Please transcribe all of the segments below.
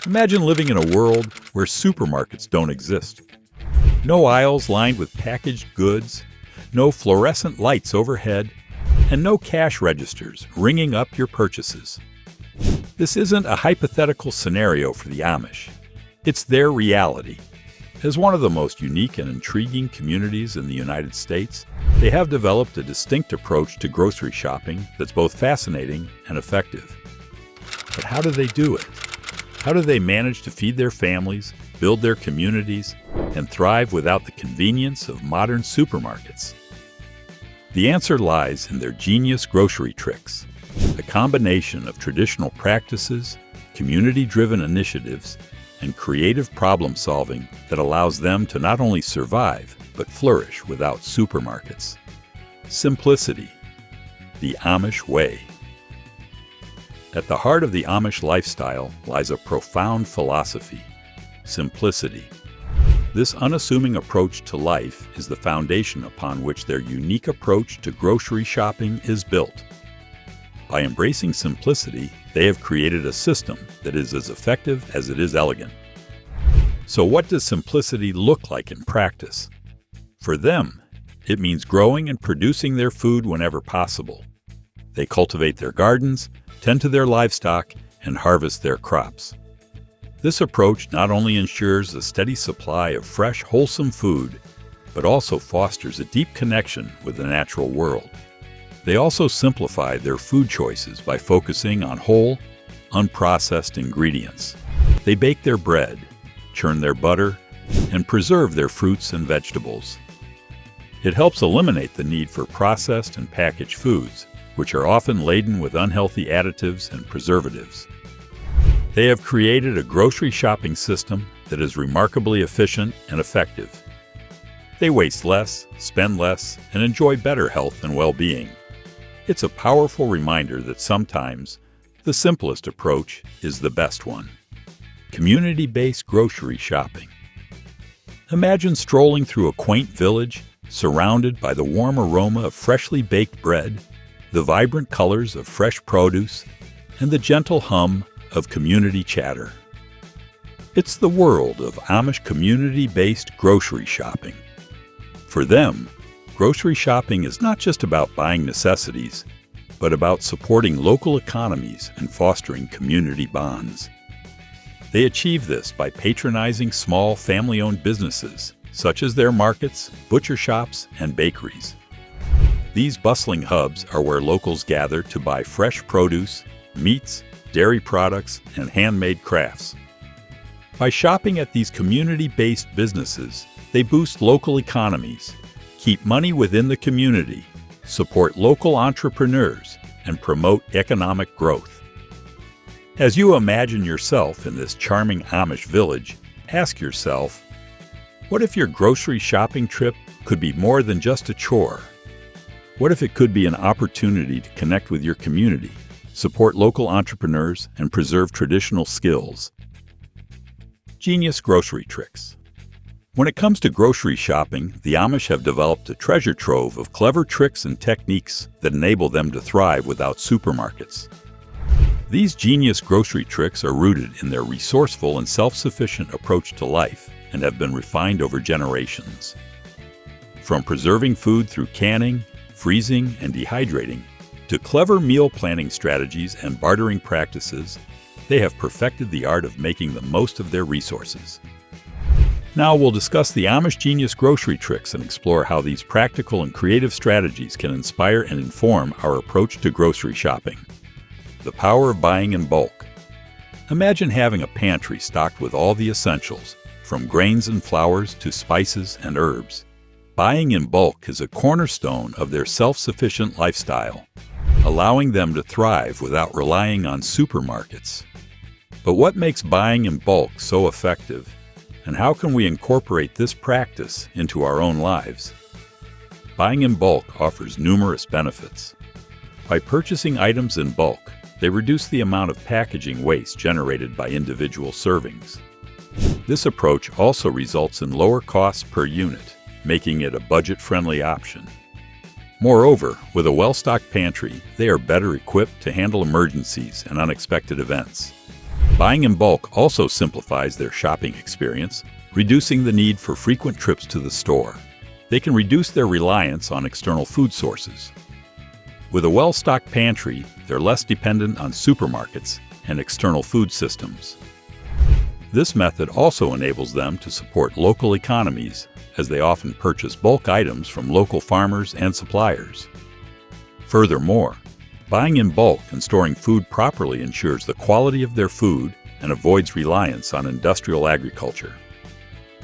Imagine living in a world where supermarkets don't exist. No aisles lined with packaged goods, no fluorescent lights overhead, and no cash registers ringing up your purchases. This isn't a hypothetical scenario for the Amish. It's their reality. As one of the most unique and intriguing communities in the United States, they have developed a distinct approach to grocery shopping that's both fascinating and effective. But how do they do it? How do they manage to feed their families, build their communities, and thrive without the convenience of modern supermarkets? The answer lies in their genius grocery tricks, a combination of traditional practices, community-driven initiatives, and creative problem-solving that allows them to not only survive, but flourish without supermarkets. Simplicity, the Amish way. At the heart of the Amish lifestyle lies a profound philosophy, simplicity. This unassuming approach to life is the foundation upon which their unique approach to grocery shopping is built. By embracing simplicity, they have created a system that is as effective as it is elegant. So what does simplicity look like in practice? For them, it means growing and producing their food whenever possible. They cultivate their gardens, tend to their livestock, and harvest their crops. This approach not only ensures a steady supply of fresh, wholesome food, but also fosters a deep connection with the natural world. They also simplify their food choices by focusing on whole, unprocessed ingredients. They bake their bread, churn their butter, and preserve their fruits and vegetables. It helps eliminate the need for processed and packaged foods, which are often laden with unhealthy additives and preservatives. They have created a grocery shopping system that is remarkably efficient and effective. They waste less, spend less, and enjoy better health and well-being. It's a powerful reminder that sometimes the simplest approach is the best one. Community-based grocery shopping. Imagine strolling through a quaint village, surrounded by the warm aroma of freshly baked bread, the vibrant colors of fresh produce, and the gentle hum of community chatter. It's the world of Amish community-based grocery shopping. For them, grocery shopping is not just about buying necessities, but about supporting local economies and fostering community bonds. They achieve this by patronizing small family-owned businesses, such as their markets, butcher shops, and bakeries. These bustling hubs are where locals gather to buy fresh produce, meats, dairy products, and handmade crafts. By shopping at these community-based businesses, they boost local economies, keep money within the community, support local entrepreneurs, and promote economic growth. As you imagine yourself in this charming Amish village, ask yourself, what if your grocery shopping trip could be more than just a chore? What if it could be an opportunity to connect with your community, support local entrepreneurs, and preserve traditional skills? Genius grocery tricks. When it comes to grocery shopping, the Amish have developed a treasure trove of clever tricks and techniques that enable them to thrive without supermarkets. These genius grocery tricks are rooted in their resourceful and self-sufficient approach to life and have been refined over generations. From preserving food through canning, freezing, and dehydrating, to clever meal planning strategies and bartering practices, they have perfected the art of making the most of their resources. Now we'll discuss the Amish Genius grocery tricks and explore how these practical and creative strategies can inspire and inform our approach to grocery shopping. The power of buying in bulk. Imagine having a pantry stocked with all the essentials, from grains and flours to spices and herbs. Buying in bulk is a cornerstone of their self-sufficient lifestyle, allowing them to thrive without relying on supermarkets. But what makes buying in bulk so effective? And how can we incorporate this practice into our own lives? Buying in bulk offers numerous benefits. By purchasing items in bulk, they reduce the amount of packaging waste generated by individual servings. This approach also results in lower costs per unit, making it a budget-friendly option. Moreover, with a well-stocked pantry, they are better equipped to handle emergencies and unexpected events. Buying in bulk also simplifies their shopping experience, reducing the need for frequent trips to the store. They can reduce their reliance on external food sources. With a well-stocked pantry, they're less dependent on supermarkets and external food systems. This method also enables them to support local economies, as they often purchase bulk items from local farmers and suppliers. Furthermore, buying in bulk and storing food properly ensures the quality of their food and avoids reliance on industrial agriculture.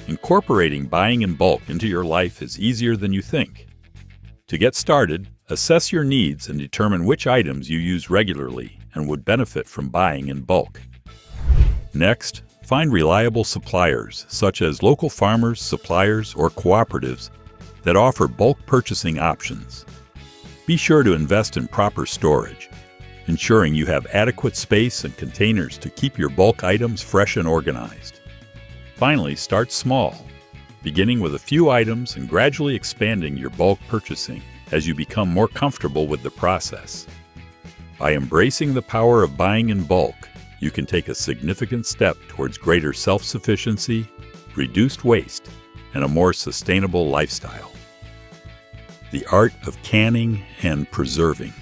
Incorporating buying in bulk into your life is easier than you think. To get started, assess your needs and determine which items you use regularly and would benefit from buying in bulk. Next, find reliable suppliers, such as local farmers, suppliers, or cooperatives that offer bulk purchasing options. Be sure to invest in proper storage, ensuring you have adequate space and containers to keep your bulk items fresh and organized. Finally, start small, beginning with a few items and gradually expanding your bulk purchasing as you become more comfortable with the process. By embracing the power of buying in bulk, you can take a significant step towards greater self-sufficiency, reduced waste, and a more sustainable lifestyle. The art of canning and preserving.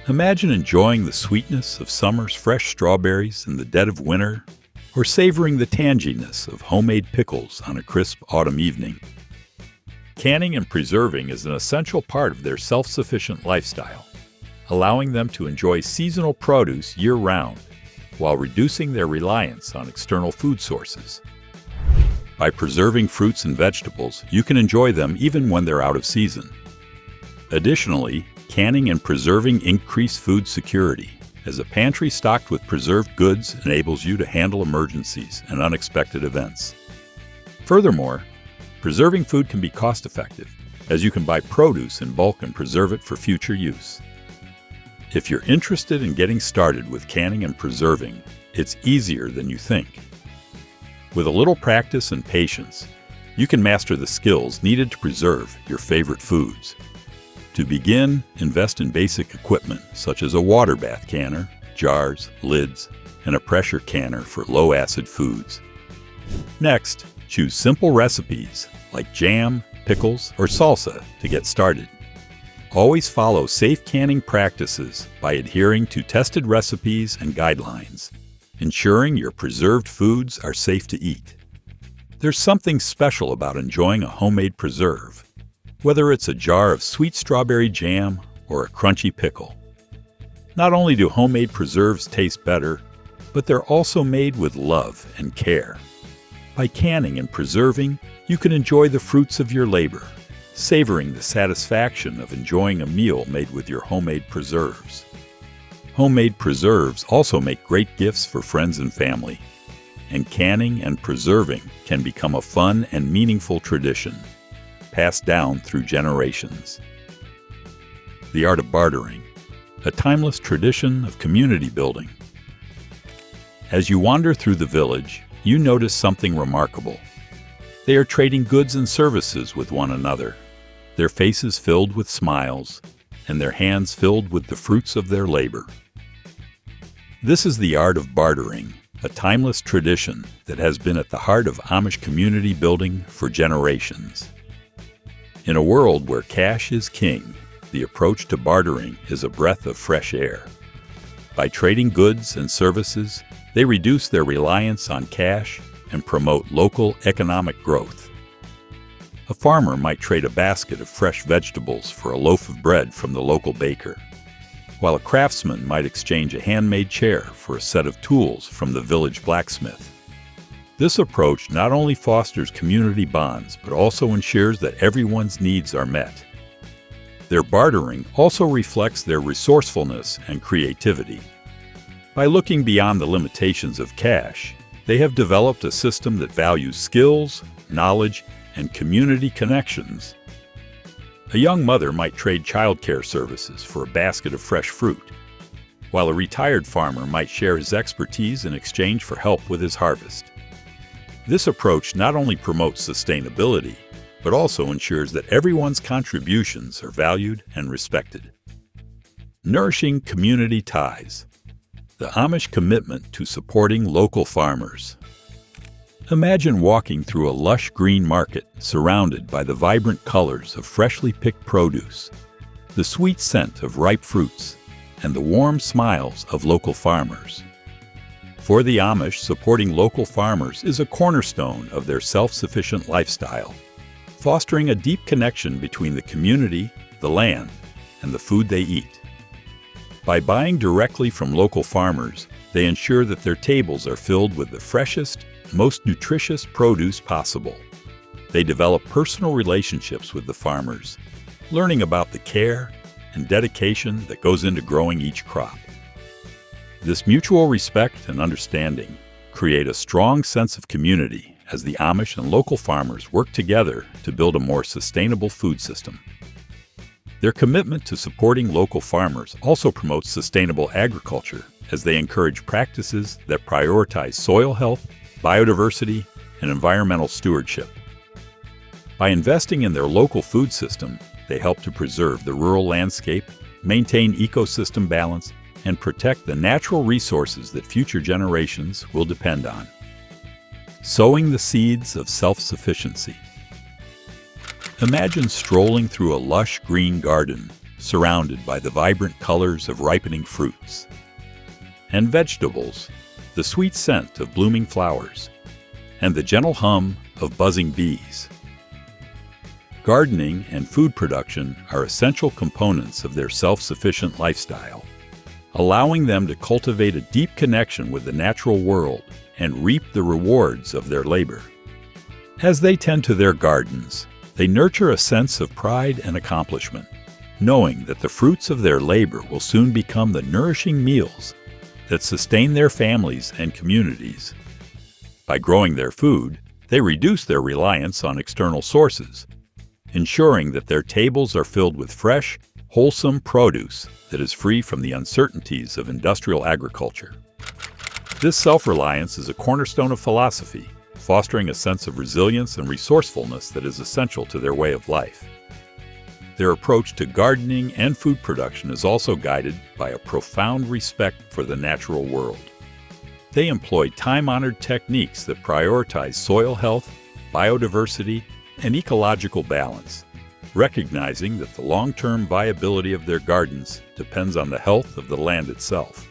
Imagine enjoying the sweetness of summer's fresh strawberries in the dead of winter, or savoring the tanginess of homemade pickles on a crisp autumn evening. Canning and preserving is an essential part of their self-sufficient lifestyle, allowing them to enjoy seasonal produce year-round, while reducing their reliance on external food sources. By preserving fruits and vegetables, you can enjoy them even when they're out of season. Additionally, canning and preserving increase food security, as a pantry stocked with preserved goods enables you to handle emergencies and unexpected events. Furthermore, preserving food can be cost-effective, as you can buy produce in bulk and preserve it for future use. If you're interested in getting started with canning and preserving, it's easier than you think. With a little practice and patience, you can master the skills needed to preserve your favorite foods. To begin, invest in basic equipment such as a water bath canner, jars, lids, and a pressure canner for low-acid foods. Next, choose simple recipes like jam, pickles, or salsa to get started. Always follow safe canning practices by adhering to tested recipes and guidelines, ensuring your preserved foods are safe to eat. There's something special about enjoying a homemade preserve, whether it's a jar of sweet strawberry jam or a crunchy pickle. Not only do homemade preserves taste better, but they're also made with love and care. By canning and preserving, you can enjoy the fruits of your labor, savoring the satisfaction of enjoying a meal made with your homemade preserves. Homemade preserves also make great gifts for friends and family, and canning and preserving can become a fun and meaningful tradition, passed down through generations. The art of bartering, a timeless tradition of community building. As you wander through the village, you notice something remarkable. They are trading goods and services with one another, their faces filled with smiles, and their hands filled with the fruits of their labor. This is the art of bartering, a timeless tradition that has been at the heart of Amish community building for generations. In a world where cash is king, the approach to bartering is a breath of fresh air. By trading goods and services, they reduce their reliance on cash and promote local economic growth. A farmer might trade a basket of fresh vegetables for a loaf of bread from the local baker, while a craftsman might exchange a handmade chair for a set of tools from the village blacksmith. This approach not only fosters community bonds, but also ensures that everyone's needs are met. Their bartering also reflects their resourcefulness and creativity. By looking beyond the limitations of cash, they have developed a system that values skills, knowledge, and community connections. A young mother might trade childcare services for a basket of fresh fruit, while a retired farmer might share his expertise in exchange for help with his harvest. This approach not only promotes sustainability, but also ensures that everyone's contributions are valued and respected. Nourishing community ties. The Amish commitment to supporting local farmers. Imagine walking through a lush green market surrounded by the vibrant colors of freshly picked produce, the sweet scent of ripe fruits, and the warm smiles of local farmers. For the Amish, supporting local farmers is a cornerstone of their self-sufficient lifestyle, fostering a deep connection between the community, the land, and the food they eat. By buying directly from local farmers, they ensure that their tables are filled with the freshest, most nutritious produce possible. They develop personal relationships with the farmers, learning about the care and dedication that goes into growing each crop. This mutual respect and understanding create a strong sense of community as the Amish and local farmers work together to build a more sustainable food system. Their commitment to supporting local farmers also promotes sustainable agriculture as they encourage practices that prioritize soil health, biodiversity, and environmental stewardship. By investing in their local food system, they help to preserve the rural landscape, maintain ecosystem balance, and protect the natural resources that future generations will depend on. Sowing the seeds of self-sufficiency. Imagine strolling through a lush green garden surrounded by the vibrant colors of ripening fruits and vegetables, the sweet scent of blooming flowers, and the gentle hum of buzzing bees. Gardening and food production are essential components of their self-sufficient lifestyle, allowing them to cultivate a deep connection with the natural world and reap the rewards of their labor. As they tend to their gardens, they nurture a sense of pride and accomplishment, knowing that the fruits of their labor will soon become the nourishing meals that sustain their families and communities. By growing their food, they reduce their reliance on external sources, ensuring that their tables are filled with fresh, wholesome produce that is free from the uncertainties of industrial agriculture. This self-reliance is a cornerstone of philosophy, fostering a sense of resilience and resourcefulness that is essential to their way of life. Their approach to gardening and food production is also guided by a profound respect for the natural world. They employ time-honored techniques that prioritize soil health, biodiversity, and ecological balance, recognizing that the long-term viability of their gardens depends on the health of the land itself.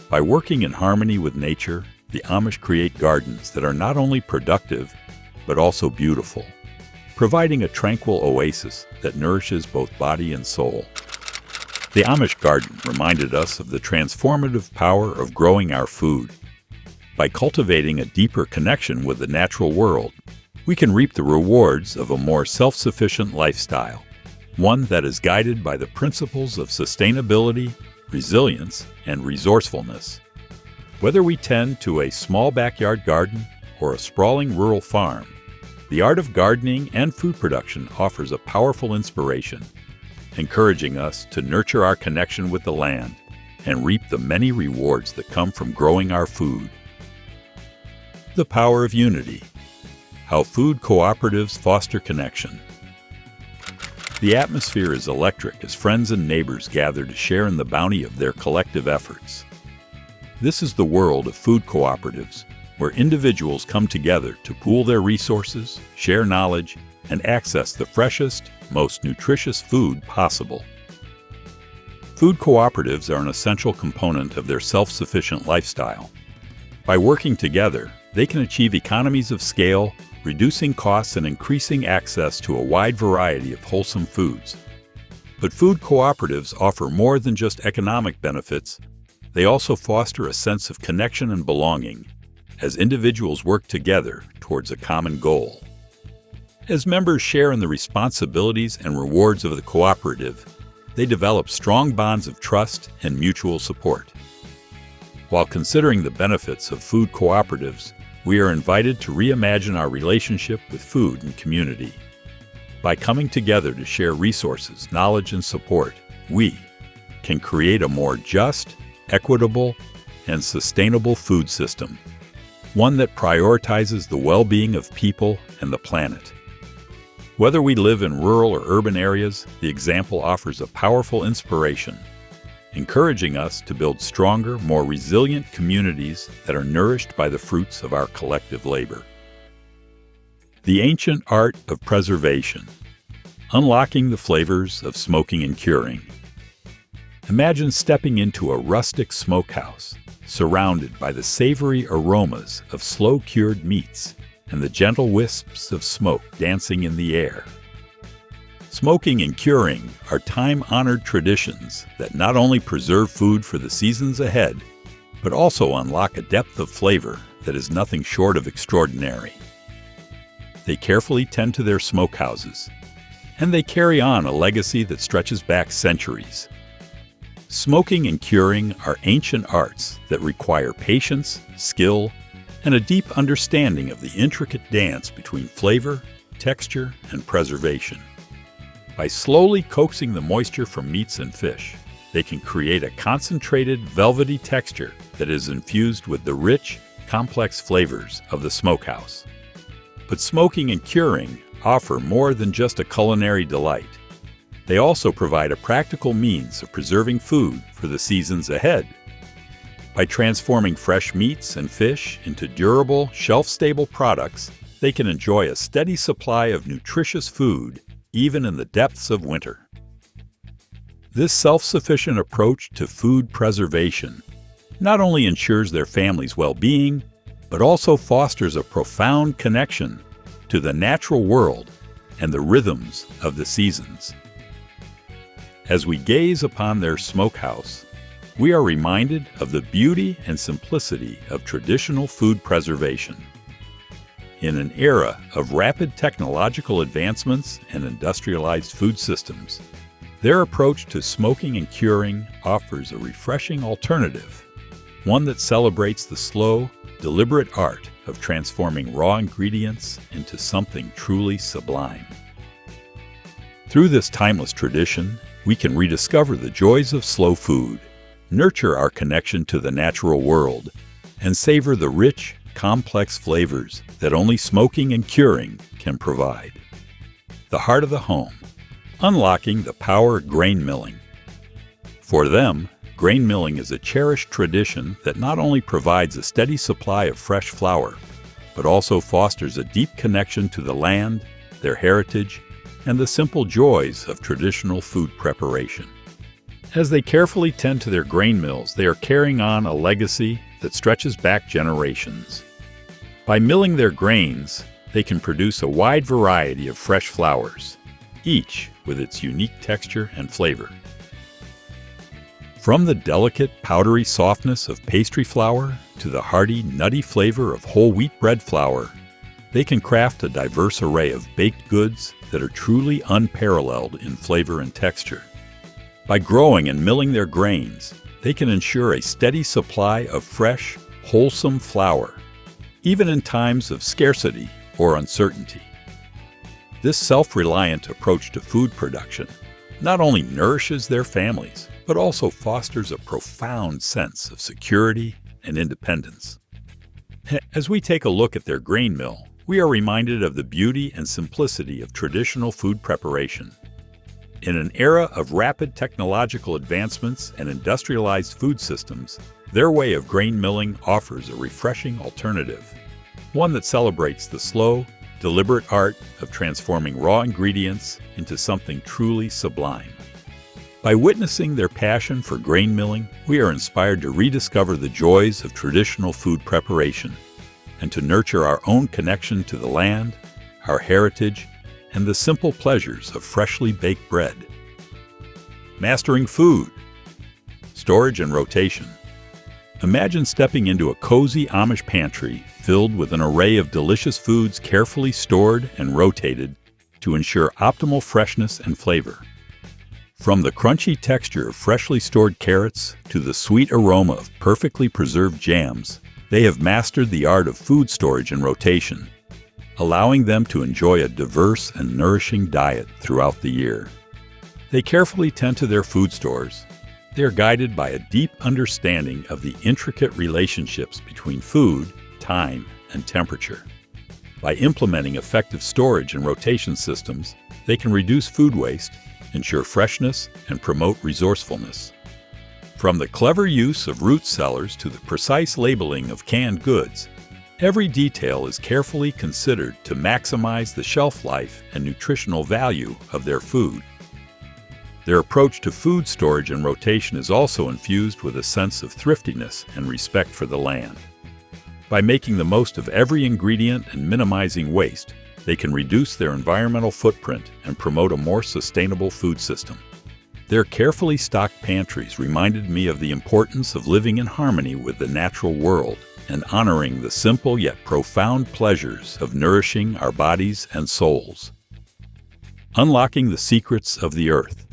By working in harmony with nature, the Amish create gardens that are not only productive, but also beautiful, providing a tranquil oasis that nourishes both body and soul. The Amish garden reminded us of the transformative power of growing our food. By cultivating a deeper connection with the natural world, we can reap the rewards of a more self-sufficient lifestyle, one that is guided by the principles of sustainability, resilience, and resourcefulness. Whether we tend to a small backyard garden or a sprawling rural farm, the art of gardening and food production offers a powerful inspiration, encouraging us to nurture our connection with the land and reap the many rewards that come from growing our food. The power of unity. How food cooperatives foster connection. The atmosphere is electric as friends and neighbors gather to share in the bounty of their collective efforts. This is the world of food cooperatives, where individuals come together to pool their resources, share knowledge, and access the freshest, most nutritious food possible. Food cooperatives are an essential component of their self-sufficient lifestyle. By working together, they can achieve economies of scale, reducing costs and increasing access to a wide variety of wholesome foods. But food cooperatives offer more than just economic benefits. They also foster a sense of connection and belonging as individuals work together towards a common goal. As members share in the responsibilities and rewards of the cooperative, they develop strong bonds of trust and mutual support. While considering the benefits of food cooperatives, we are invited to reimagine our relationship with food and community. By coming together to share resources, knowledge, and support, we can create a more just, equitable, and sustainable food system, one that prioritizes the well-being of people and the planet. Whether we live in rural or urban areas, the example offers a powerful inspiration. encouraging us to build stronger, more resilient communities that are nourished by the fruits of our collective labor. The ancient art of preservation, unlocking the flavors of smoking and curing. Imagine stepping into a rustic smokehouse, surrounded by the savory aromas of slow-cured meats and the gentle wisps of smoke dancing in the air. Smoking and curing are time-honored traditions that not only preserve food for the seasons ahead, but also unlock a depth of flavor that is nothing short of extraordinary. They carefully tend to their smokehouses, and they carry on a legacy that stretches back centuries. Smoking and curing are ancient arts that require patience, skill, and a deep understanding of the intricate dance between flavor, texture, and preservation. By slowly coaxing the moisture from meats and fish, they can create a concentrated, velvety texture that is infused with the rich, complex flavors of the smokehouse. But smoking and curing offer more than just a culinary delight. They also provide a practical means of preserving food for the seasons ahead. By transforming fresh meats and fish into durable, shelf-stable products, they can enjoy a steady supply of nutritious food, even in the depths of winter. This self-sufficient approach to food preservation not only ensures their family's well-being, but also fosters a profound connection to the natural world and the rhythms of the seasons. As we gaze upon their smokehouse, we are reminded of the beauty and simplicity of traditional food preservation. In an era of rapid technological advancements and industrialized food systems, their approach to smoking and curing offers a refreshing alternative, one that celebrates the slow, deliberate art of transforming raw ingredients into something truly sublime. Through this timeless tradition, we can rediscover the joys of slow food, nurture our connection to the natural world, and savor the rich, complex flavors that only smoking and curing can provide. The heart of the home, unlocking the power of grain milling. For them, grain milling is a cherished tradition that not only provides a steady supply of fresh flour, but also fosters a deep connection to the land, their heritage, and the simple joys of traditional food preparation. As they carefully tend to their grain mills, they are carrying on a legacy that stretches back generations. By milling their grains, they can produce a wide variety of fresh flours, each with its unique texture and flavor. From the delicate, powdery softness of pastry flour to the hearty, nutty flavor of whole wheat bread flour, they can craft a diverse array of baked goods that are truly unparalleled in flavor and texture. By growing and milling their grains, they can ensure a steady supply of fresh, wholesome flour, even in times of scarcity or uncertainty. This self-reliant approach to food production not only nourishes their families, but also fosters a profound sense of security and independence. As we take a look at their grain mill, we are reminded of the beauty and simplicity of traditional food preparation. In an era of rapid technological advancements and industrialized food systems, their way of grain milling offers a refreshing alternative, one that celebrates the slow, deliberate art of transforming raw ingredients into something truly sublime. By witnessing their passion for grain milling, we are inspired to rediscover the joys of traditional food preparation and to nurture our own connection to the land, our heritage, and the simple pleasures of freshly baked bread. Mastering food, storage and rotation. Imagine stepping into a cozy Amish pantry filled with an array of delicious foods carefully stored and rotated to ensure optimal freshness and flavor. From the crunchy texture of freshly stored carrots to the sweet aroma of perfectly preserved jams, they have mastered the art of food storage and rotation, allowing them to enjoy a diverse and nourishing diet throughout the year. They carefully tend to their food stores. They are guided by a deep understanding of the intricate relationships between food, time, and temperature. By implementing effective storage and rotation systems, they can reduce food waste, ensure freshness, and promote resourcefulness. From the clever use of root cellars to the precise labeling of canned goods, every detail is carefully considered to maximize the shelf life and nutritional value of their food. Their approach to food storage and rotation is also infused with a sense of thriftiness and respect for the land. By making the most of every ingredient and minimizing waste, they can reduce their environmental footprint and promote a more sustainable food system. Their carefully stocked pantries reminded me of the importance of living in harmony with the natural world and honoring the simple yet profound pleasures of nourishing our bodies and souls. Unlocking the secrets of the earth.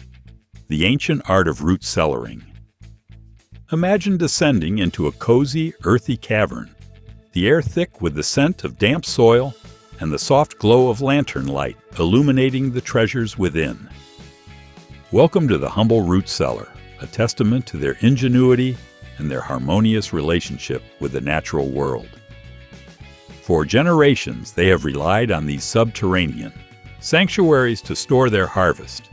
The ancient art of root cellaring. Imagine descending into a cozy, earthy cavern, the air thick with the scent of damp soil and the soft glow of lantern light illuminating the treasures within. Welcome to the humble root cellar, a testament to their ingenuity and their harmonious relationship with the natural world. For generations, they have relied on these subterranean sanctuaries to store their harvest,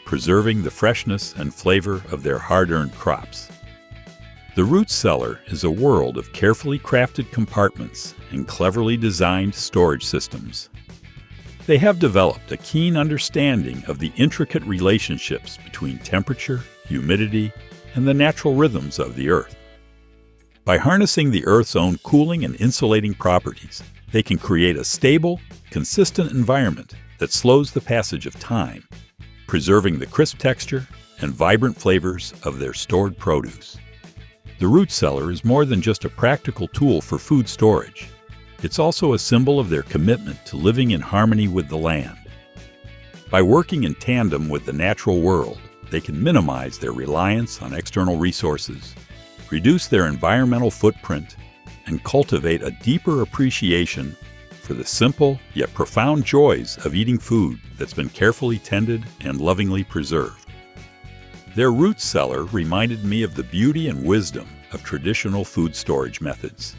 preserving the freshness and flavor of their hard-earned crops. The root cellar is a world of carefully crafted compartments and cleverly designed storage systems. They have developed a keen understanding of the intricate relationships between temperature, humidity, and the natural rhythms of the earth. By harnessing the earth's own cooling and insulating properties, they can create a stable, consistent environment that slows the passage of time, preserving the crisp texture and vibrant flavors of their stored produce. The root cellar is more than just a practical tool for food storage. It's also a symbol of their commitment to living in harmony with the land. By working in tandem with the natural world, they can minimize their reliance on external resources, reduce their environmental footprint, and cultivate a deeper appreciation for the simple yet profound joys of eating food that's been carefully tended and lovingly preserved. Their root cellar reminded me of the beauty and wisdom of traditional food storage methods.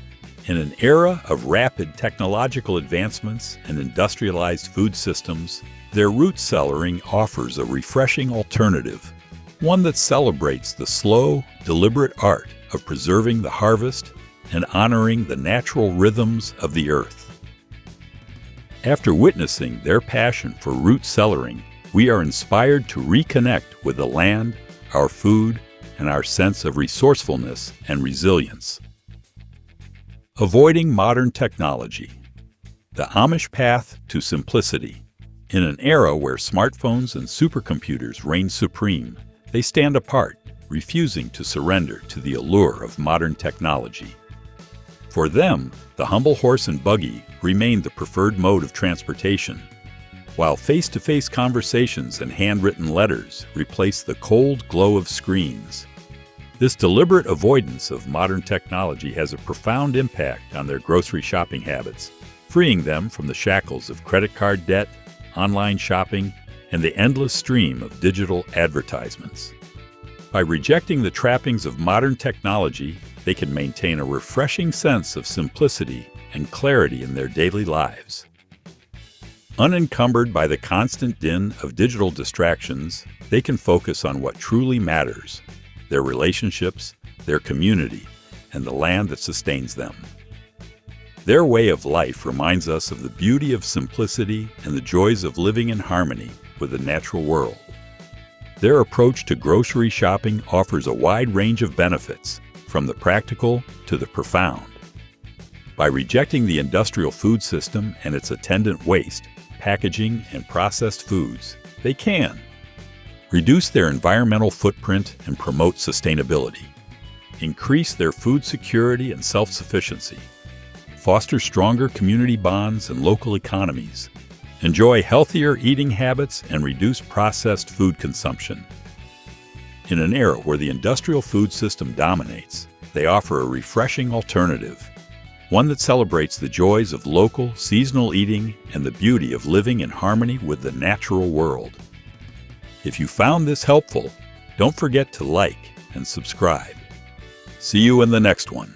In an era of rapid technological advancements and industrialized food systems, their root cellaring offers a refreshing alternative, one that celebrates the slow, deliberate art of preserving the harvest and honoring the natural rhythms of the earth. After witnessing their passion for root cellaring, we are inspired to reconnect with the land, our food, and our sense of resourcefulness and resilience. Avoiding modern technology. The Amish path to simplicity. In an era where smartphones and supercomputers reign supreme, they stand apart, refusing to surrender to the allure of modern technology. For them, the humble horse and buggy remained the preferred mode of transportation, while face-to-face conversations and handwritten letters replaced the cold glow of screens. This deliberate avoidance of modern technology has a profound impact on their grocery shopping habits, freeing them from the shackles of credit card debt, online shopping, and the endless stream of digital advertisements. By rejecting the trappings of modern technology, they can maintain a refreshing sense of simplicity and clarity in their daily lives. Unencumbered by the constant din of digital distractions, they can focus on what truly matters: their relationships, their community, and the land that sustains them. Their way of life reminds us of the beauty of simplicity and the joys of living in harmony with the natural world. Their approach to grocery shopping offers a wide range of benefits, from the practical to the profound. By rejecting the industrial food system and its attendant waste, packaging, and processed foods, they can reduce their environmental footprint and promote sustainability, increase their food security and self-sufficiency, foster stronger community bonds and local economies, enjoy healthier eating habits, and reduce processed food consumption. In an era where the industrial food system dominates, they offer a refreshing alternative, one that celebrates the joys of local, seasonal eating and the beauty of living in harmony with the natural world. If you found this helpful, don't forget to like and subscribe. See you in the next one.